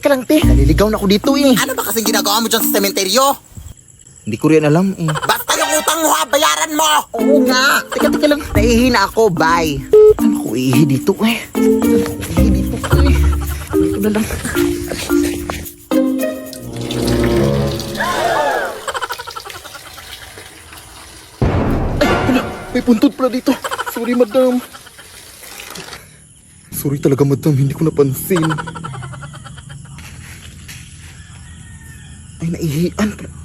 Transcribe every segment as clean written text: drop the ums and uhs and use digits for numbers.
Lang, te. Naliligaw na ako dito eh. Ano ba kasing ginagawa mo dyan sa sementeryo? Hindi ko rin alam eh. Basta yung utang mo ha, bayaran mo! Oo nga. Teka lang. Naihi na ako, bye. Ano ko ihi dito eh? Ihi dito eh. Ito na lang. Ay, wala. May puntod pala dito. Sorry, madam. Sorry talaga, madam. Hindi ko napansin. Ay, naihian pala.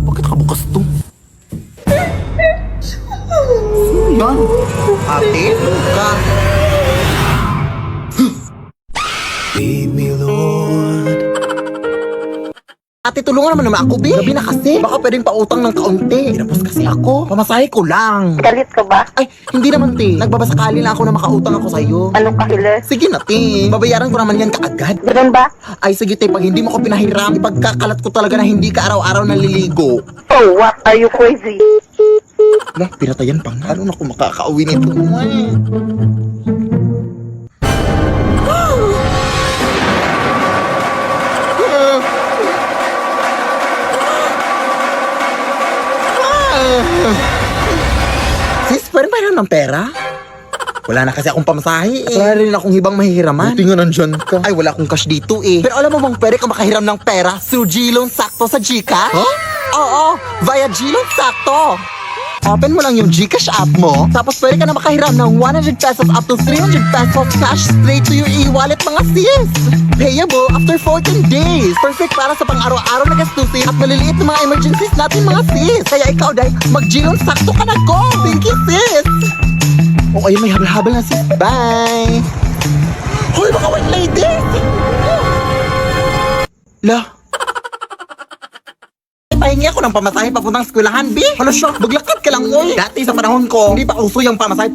Bakit nakabukas to? Yan. Ate, ka. Lead me, Lord. Ate, tulungan naman ako, be. Gabi na kasi. Baka pwedeng pautang ng kaunti. Tinapos kasi ako. Pamasahe ko lang. Galit ka ba? Ay, hindi naman, te. Nagbabasakali lang ako na makautang ako sa'yo. Ano ka, Hiles? Sige na, te. Babayaran ko naman yan kaagad. Ganun ba? Ay, sige, te. Pag hindi mo ko pinahiram, ipagkakalat ko talaga na hindi ka araw-araw naliligo. Oh, what? Are you crazy? Lah, pinatayan pa nga. Ano na kung makakauwi nito? Sis, pwede ba ng pera? Wala na kasi akong pamasahe eh. Wala rin akong hibang mahihiraman. Buti nga nandyan ka. Ay, wala akong cash dito eh. Pero alam mo bang pwede ka makahiram ng pera through G-Loan Sakto sa GCash? Huh? Oo, via G-Loan Sakto. Open mo lang yung GCash app mo, tapos pwede ka na makahiram ng 100 pesos up to 300 pesos cash straight to your e-wallet mga sis. Payable after 14 days. Perfect para sa pang-araw-araw na gastusin at maliliit na mga emergencies natin mga sis. Kaya ikaw, Day, mag-G-Loan Sakto ka na, go! Thank you, sis! O ayun, may habal-habal na sis. Bye! Hoy, mga white lady! Lah! Pahingi ako ng pamasahe papuntang eskwelahan, B. Ano siya? Maglakad ka lang, oy. Dati sa panahon ko, hindi pa uso yung pamasahe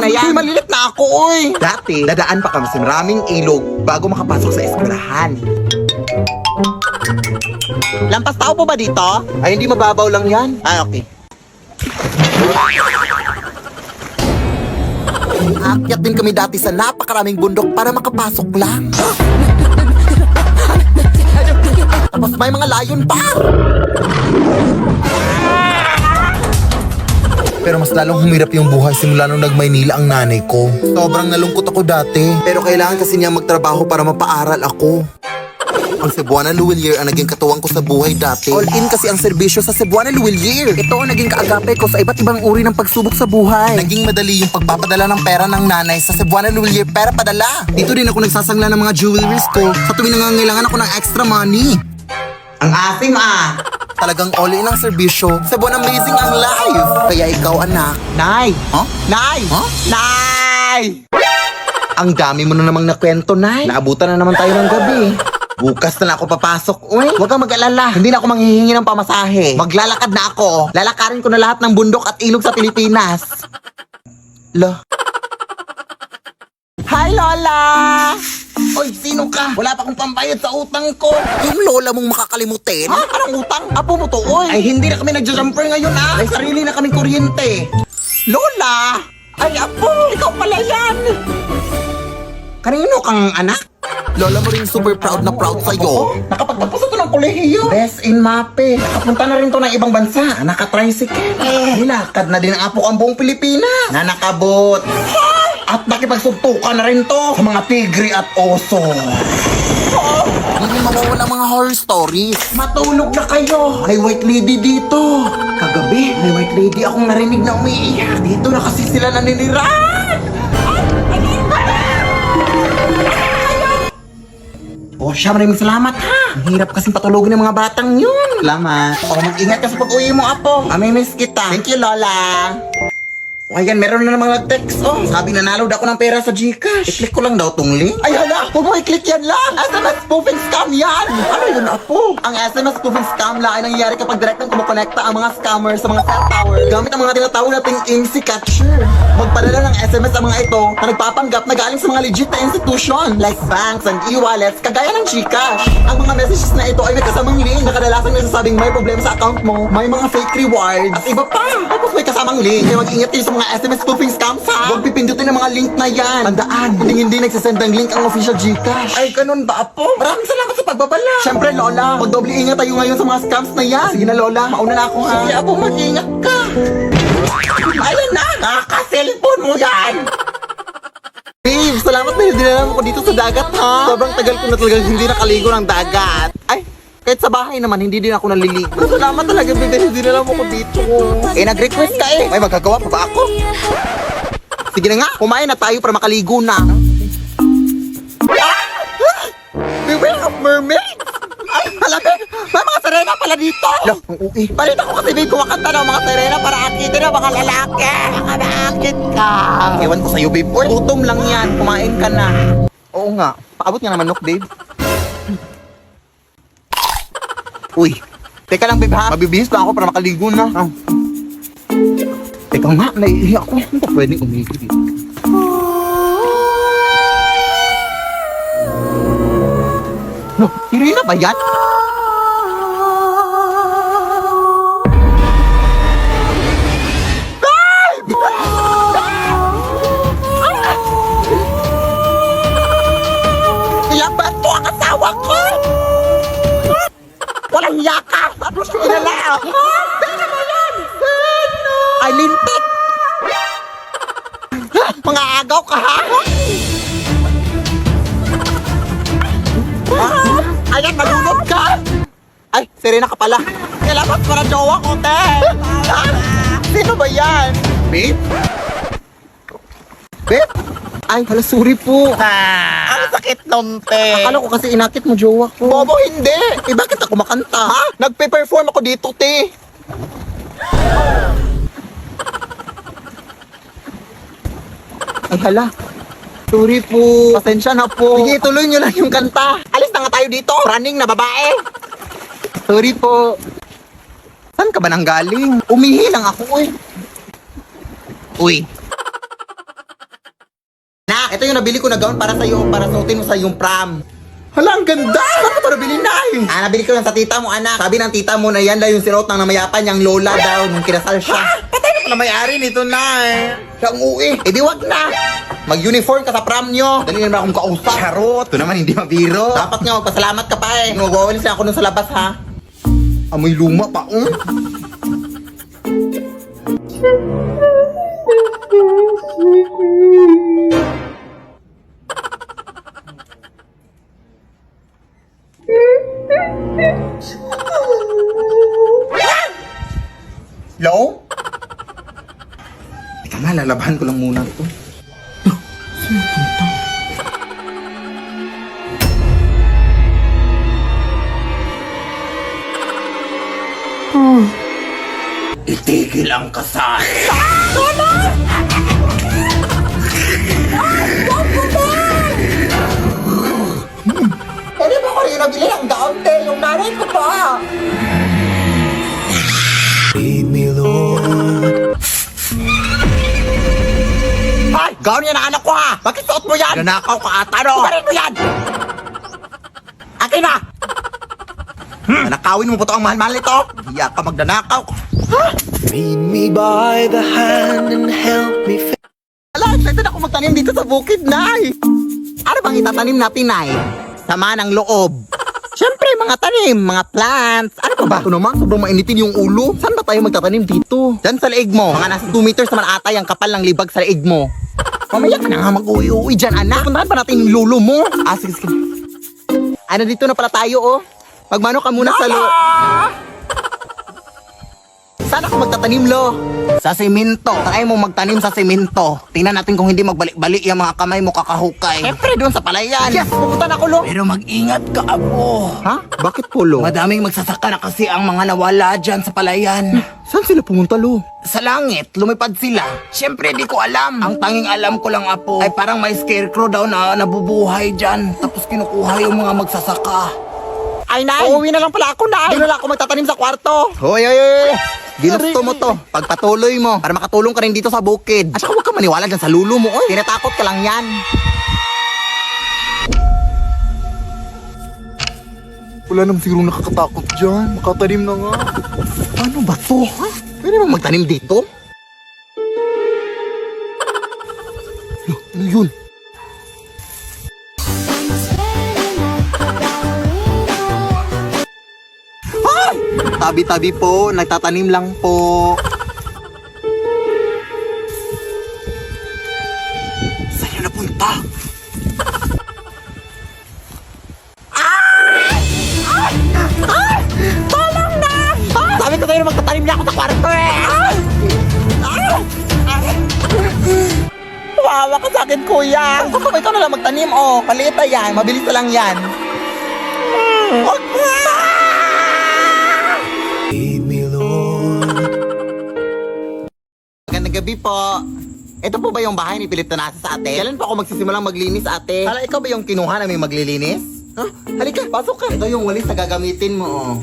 na yan. Uy, malilit na ako, oy. Dati, dadaan pa kami sa maraming ilog bago makapasok sa eskwelahan. Lampas tao po ba dito? Ay, hindi mababaw lang yan. Ah, okay. Aakyat din kami dati sa napakaraming bundok para makapasok lang. Tapos may mga layon pa! Pero mas lalong humirap yung buhay simula nung nag-Maynila ang nanay ko. Sobrang nalungkot ako dati. Pero kailangan kasi niya magtrabaho para mapaaral ako. Ang Cebuana Luwilier ang naging katuwang ko sa buhay dati. All-in kasi ang serbisyo sa Cebuana Luwilier. Ito ang naging kaagape ko sa iba't ibang uri ng pagsubok sa buhay. Naging madali yung pagpapadala ng pera ng nanay sa Cebuana Luwilier pera padala. Dito din ako nagsasangla ng mga jewelries ko sa tuwing nangangailangan ako ng extra money. Ang asim Talagang all-in ang serbisyo. Cebuana amazing ang life. Kaya ikaw anak. Nay! Huh? Nay! Huh? Nay! Ang dami mo na namang nakwento, Nay. Naabutan na naman tayo ng gabi. Bukas na ako papasok. Uy, huwag kang mag-alala. Hindi na ako manghihingi ng pamasahe. Maglalakad na ako. Lalakarin ko na lahat ng bundok at ilog sa Pilipinas. Lo. Hi, Lola! Oy, sino ka? Wala pa akong pambayad sa utang ko. Yung lola mong makakalimutin? Ha? Anong utang? Apo mo to, oy. Ay, hindi na kami nagja-jumper ngayon, May sarili na kaming kuryente. Lola! Ay, apo! Ikaw pala yan! Kanino kang anak? Lola mo rin super proud na proud sa'yo. Nakapagtapos ito ng kolehiyo. Best in MAPE. Nakapunta na rin to ng ibang bansa. Nakatricycle. Nilakad na din ang apo ang buong Pilipinas. Na nakabot. At nakipagsuntukan na rin to sa mga tigre at oso. Hindi mawawala mga horror stories. Matulog na kayo. May white lady dito. Kagabi, may white lady akong narinig na umiiyak. Dito na kasi sila naninirahan. Oh, siya, maraming salamat ha. Ang hirap kasing patulogin ng mga batang yun. Salamat. O, mag-ingat ka sa pag-uwi mo, apo. Amimiss kita. Thank you, Lola. Ayan, meron na namang nag-text. Oh, sabi nanalo daw ako ng pera sa Gcash. I-click ko lang daw tong link. Ay, hala! Huwag mo i-click yan lang! SMS spoofing scam yan! Ano yun, Apo? Ang SMS spoofing scam lang ay nangyayari kapag direktang kumukonekta ang mga scammers sa mga cell tower gamit ang mga tinatawag nating IMSI catcher. Magpadala ng SMS ang mga ito na nagpapanggap na galing sa mga legit na institution like banks and e-wallets kagaya ng Gcash. Ang mga messages na ito ay may kasamang link na kadalasang nagsasabing may problema sa account mo, may mga fake rewards, at iba pa. Tapos may kasamang link. Kaya mag-ingat kayo sa mga SMS spoofing scams ha. Huwag pipindutin ang mga link na yan. Tandaan, hindi nagsasend ng link ang official Gcash. Ay, ganun ba, Apo? Maraming salamat sa pagbabala. Siyempre, Lola, magdoble ingat tayo ngayon sa mga scams na yan. Sige na, Lola, mauna na ako ha. Sige, Apo, mag-ingat ka. Ayan na, nakaka-cellphone mo yan. Babe, salamat na hindi na ako dito sa dagat ha. Sobrang tagal ko na talagang hindi nakaligo ng dagat. Ay, kahit sa bahay naman, hindi din ako naliligo. Pero salamat talaga, babe, dahil hindi na lang ako dito. Eh, nag-request ka eh. May magagawa pa ba ako? Sige na nga, kumain na tayo para makaligo na. Beware of mermaid! Ay, halaga! May mga sirena pala dito! Lo, ang ui. Balita ko kasi babe, kumakanta ng mga sirena para akitin na mga lalaki. Baka naakit ka. Ewan ko sa'yo, babe. Uy, gutom lang yan. Kumain ka na. Oo nga. Paabot nga naman, babe. Uy, teka lang, babe, ha? Mabibihis pa ako para makaligo na. Oh. Teka nga, naiiyak ako. Hindi pa pwedeng umigil dito. No, Irina ba yan? Ilaban mo ang asawa ko! Walang yakap! Ano siya inala ako? Pera mo yan! Ay, lintik! Mga agaw ka, ha? Ayan, nalunod ka! Ay, Serena ka pala. Kailangan para jowa ko, te! Sino ba yan? Babe? Babe? Ay, hala, sorry po. Ang sakit nun, te. Akala ko kasi inakit mo jowa ko. Bobo, hindi! Eh, bakit ako makanta, ha? Nagpe-perform ako dito, te. Ay, hala. Sorry po. Pasensya na po. Sige, tuloy nyo lang yung kanta. Alis na nga tayo dito. Running na babae. Sorry po. Saan ka ba nang galing? Umihi lang ako, eh. Uy. Na, ito yung nabili ko na gown para sa'yo, para suotin mo sa yung prom. Hala, ang ganda! Saan ka ito nabili na eh? Nabili ko lang sa tita mo, anak. Sabi ng tita mo na yan daw yung sinuot ng namayapan niyang lola daw nung kinasal siya. Patay na pala may-ari nito na eh. Siya ang uwi. Eh di wag na. Mag-uniform ka sa prom nyo. Dali naman akong kausap. Charot. Ito naman hindi mabiro. Dapat nga magpasalamat ka pa eh. Magwawalis na ako nun sa labas ha. Amoy luma pa. Hello? Teka nga, lalabahan ko lang muna ito. Itigil ang kasal. Pwede ba ko rin nabili ang gown, te? Yung nanay ko pa. Lead me, Lord. Ay! Gown yan ang anak ko ha! Bakit suot mo yan? Nanakaw ka ata, no? Kumarin mo yan! Akin na! Nanakawin mo po ito ang mahal-mahal nito! Hiya ka magdanakaw! Lead me by the hand and help me. Ala, excited ako magtanim dito sa bukid, Nay! Ano bang itatanim natin, Nay? Sama ng loob. Siyempre, mga tanim, mga plants. Ano pa ba? Ito naman, sobrang mainitin yung ulo. Saan ba tayo magtatanim dito? Diyan sa leeg mo. Mga nasa 2 meters naman ata yung kapal ng libag sa leeg mo. Mamaya ka na nga mag-uwi-uwi dyan, anak. Puntahan pa natin yung lulo mo. Ah, sige, sige. Ano, dito na pala tayo, oh. Magmano ka muna sa Saan ako magtatanim, lo? Sa semento. Try mo magtanim sa semento. Tingnan natin kung hindi magbalik-balik yung mga kamay mo kakahukay. Siyempre, doon sa palayan. Yes, pupunta na ako, lo. Pero mag-ingat ka, abo. Ha? Bakit po, lo? Madaming magsasaka na kasi ang mga nawala dyan sa palayan. Saan sila pumunta, lo? Sa langit, lumipad sila. Siyempre, di ko alam. Ang tanging alam ko lang, apo, ay parang may scarecrow daw na nabubuhay dyan. Tapos kinukuha yung mga magsasaka. Ay, Nay! Uuwi na lang pala ako, Nay! Doon na lang ako magtatanim sa kwarto. Hoy, hoy, hoy! Ginusto mo to. Pagpatuloy mo para makatulong ka rin dito sa bukid. At saka huwag ka maniwala dyan sa lulo mo, oy. Tinatakot ka lang yan. Wala naman siguro nakakatakot dyan. Makatanim na nga. Ano ba to? Ha? Pwede mo magtanim dito? Ano yun? Ay! Tabi-tabi po, nagtatanim lang po. Saan na napunta? Tolong na! Sabi ko sa'yo na magtatanim na ako sa kwarto eh! Wawa ka sa akin, kuya! Gusto ko ikaw na lang magtanim, oh. Palita yan, mabilis na lang yan. Lead me, Lord. Magandang gabi po. Ito po ba yung bahay ni Philip Tanasa sa ate? Kailan po ako magsisimulang maglinis, ate? Hala, ikaw ba yung kinuha namin maglilinis? Ha? Halika, pasok ka. Ito yung walis na gagamitin mo, oh.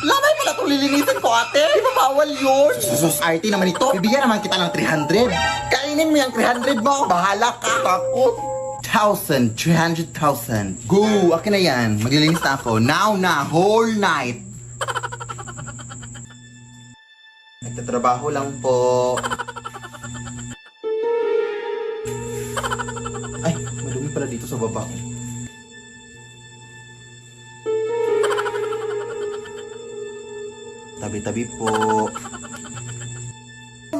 Lamay pala itong lilinisin ko, ate. Di ba bawal yun? Sus, RT naman ito. Bibigyan naman kita ng 300. Kainin mo yung 300 mo. Bahala ka. Takot. 1,000, 300,000. Go! Akin na yan. Maglilinis na ako. Now na, whole night. Nagtatrabaho lang po. Ay, madumi pala dito sa baba ko. Tabi-tabi po.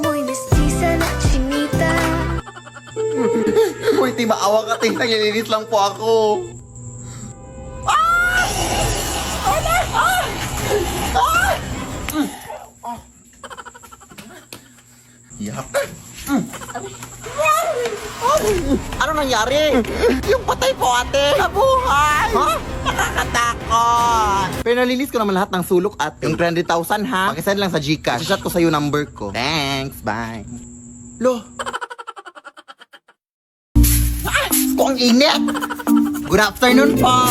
Muy mestiza na chinita. Uy, di maawa ka, ting. Naglilinis lang po ako. Yak. Ano nangyari? Yung patay po, ate. Nabuhay! Ha? Nakakatakot! Pero nalinis ko naman lahat ng sulok, ate. Yung 300,000, ha? Pakisend lang sa Gcash. Shot ko sa'yo number ko. Thanks, bye. Lo. Kung init! Good afternoon po!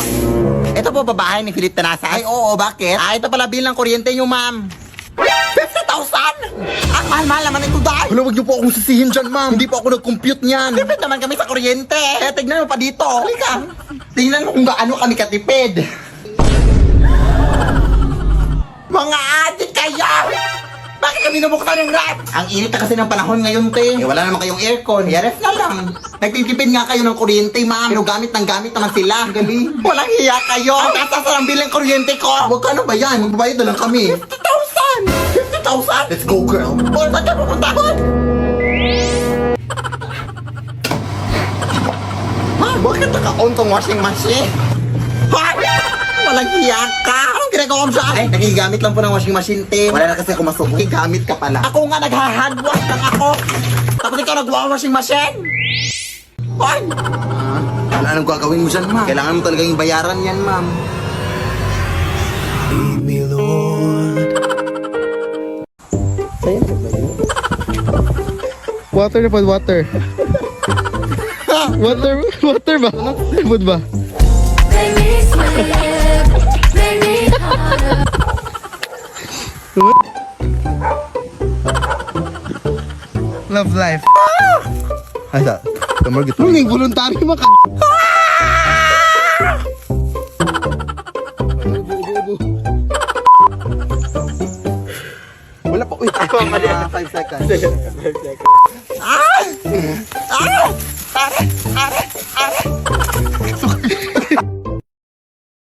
Ito po babahay ni Philip Tanasa. Ay, oo, bakit? Ito pala bill ng kuryente nyo, ma'am. 50,000! Ang mahal-mahal naman ito, dahil! Wala, wag niyo po akong sisihin dyan, ma'am. Hindi po ako nag-compute niyan. Tipid naman kami sa kuryente. Kaya tignan mo pa dito. Halika. Tingnan mo kung gaano kami katipid. Mga adik kayo! Bakit kami nabuksan yung rap? Ang init na kasi ng panahon ngayon, te. Eh, wala naman kayong aircon. Ref na lang. Nagtitipid nga kayo ng kuryente, ma'am. Pero gamit ng gamit naman sila. Galing. Walang hiya kayo. Ang taas ng bill ng kuryente ko. Huwag ka, ano ba yan? Magbabayad na lang kami. 50,000! 50,000? Let's go, girl. O, saan ka pupunta? Ha? Bakit naka-on tong washing machine? Ha? Walang hiya ka! Anong ginagawa mo dyan? Ay, nagigamit lang po ng washing machine, te. Wala na kasi ako masubo. Gamit ka pala. Ako nga nagha-handwash lang ako. Tapos ikaw nagwa-washing machine? Ay! Wala nang gagawin mo dyan, ma'am. Kailangan mo talagang bayaran yan, ma'am. Lead me, Lord. Water na po, water. Water ba? Food ba? Make me smile, make me harder. Love life. Ay, sa. Kamar gitu. Nung voluntary maka... Wala pa. Uy, 5 seconds.